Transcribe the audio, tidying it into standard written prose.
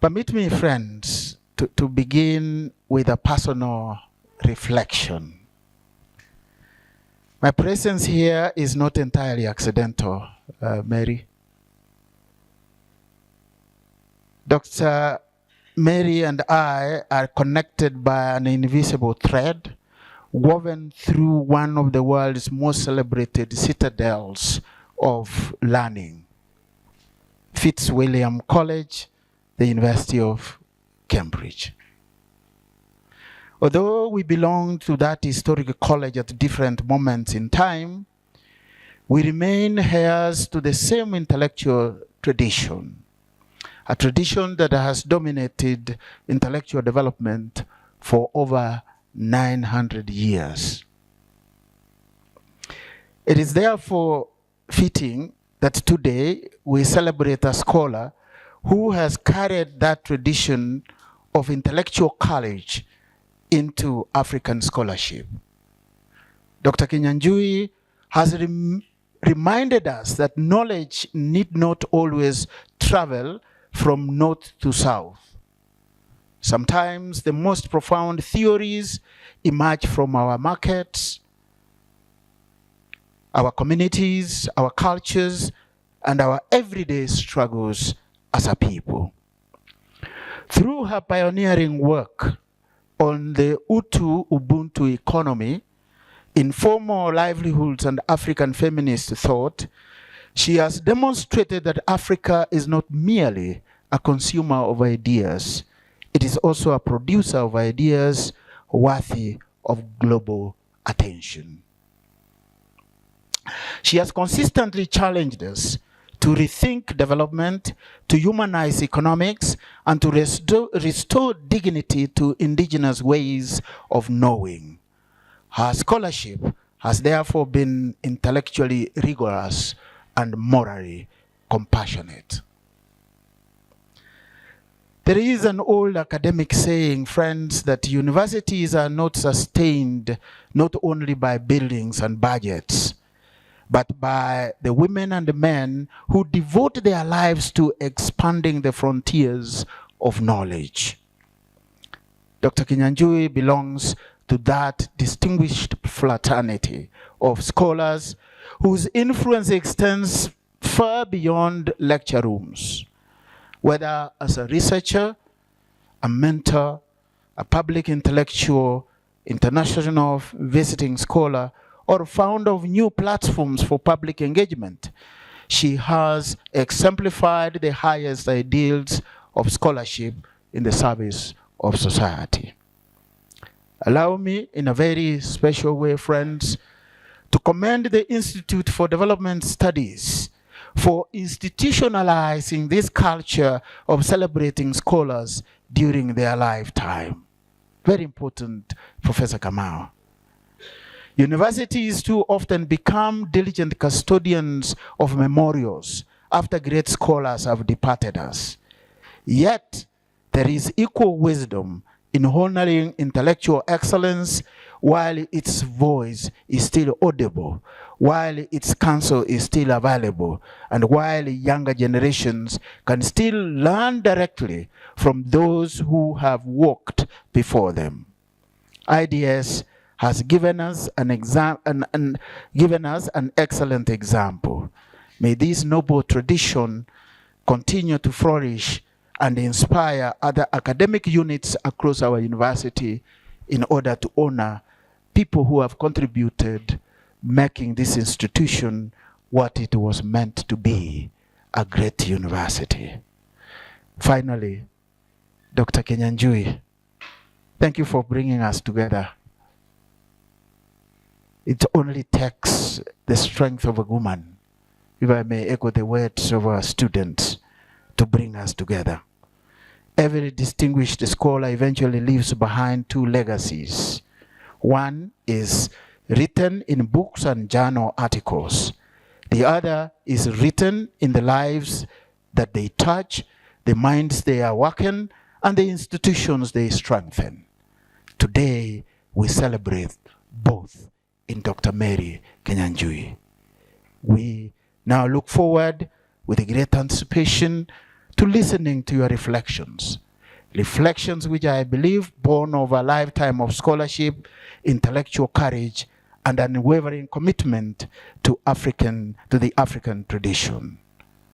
Permit me, friends, to begin with a personal reflection. My presence here is not entirely accidental, Mary. Dr. Mary and I are connected by an invisible thread woven through one of the world's most celebrated citadels of learning, Fitzwilliam College, the University of Cambridge. Although we belong to that historic college at different moments in time, we remain heirs to the same intellectual tradition, a tradition that has dominated intellectual development for over 900 years. It is therefore fitting that today we celebrate a scholar who has carried that tradition of intellectual courage into African scholarship. Dr. Kinyanjui has reminded us that knowledge need not always travel from north to south. Sometimes the most profound theories emerge from our markets, our communities, our cultures, and our everyday struggles as a people. Through her pioneering work on the Ubuntu economy, informal livelihoods, and African feminist thought, she has demonstrated that Africa is not merely a consumer of ideas, it is also a producer of ideas worthy of global attention. She has consistently challenged us to rethink development, to humanize economics, and to restore dignity to indigenous ways of knowing. Her scholarship has therefore been intellectually rigorous and morally compassionate. There is an old academic saying, friends, that universities are not sustained not only by buildings and budgets, but by the women and the men who devote their lives to expanding the frontiers of knowledge. Dr. Kinyanjui belongs to that distinguished fraternity of scholars whose influence extends far beyond lecture rooms, whether as a researcher, a mentor, a public intellectual, international visiting scholar, or founder of new platforms for public engagement. She has exemplified the highest ideals of scholarship in the service of society. Allow me, in a very special way, friends, to commend the Institute for Development Studies for institutionalizing this culture of celebrating scholars during their lifetime. Very important, Professor Kamau. Universities too often become diligent custodians of memorials after great scholars have departed us. Yet, there is equal wisdom in honoring intellectual excellence while its voice is still audible, while its counsel is still available, and while younger generations can still learn directly from those who have walked before them. IDS has given us an excellent example. May this noble tradition continue to flourish and inspire other academic units across our university in order to honor people who have contributed, making this institution what it was meant to be, a great university. Finally, Dr. Kinyanjui, thank you for bringing us together. It only takes the strength of a woman, if I may echo the words of our students, to bring us together. Every distinguished scholar eventually leaves behind two legacies. One is written in books and journal articles. The other is written in the lives that they touch, the minds they awaken, and the institutions they strengthen. Today, we celebrate both in Dr. Mary Kinyanjui. We now look forward with a great anticipation to listening to your reflections. Reflections which I believe born of a lifetime of scholarship, intellectual courage, and an unwavering commitment to the African tradition.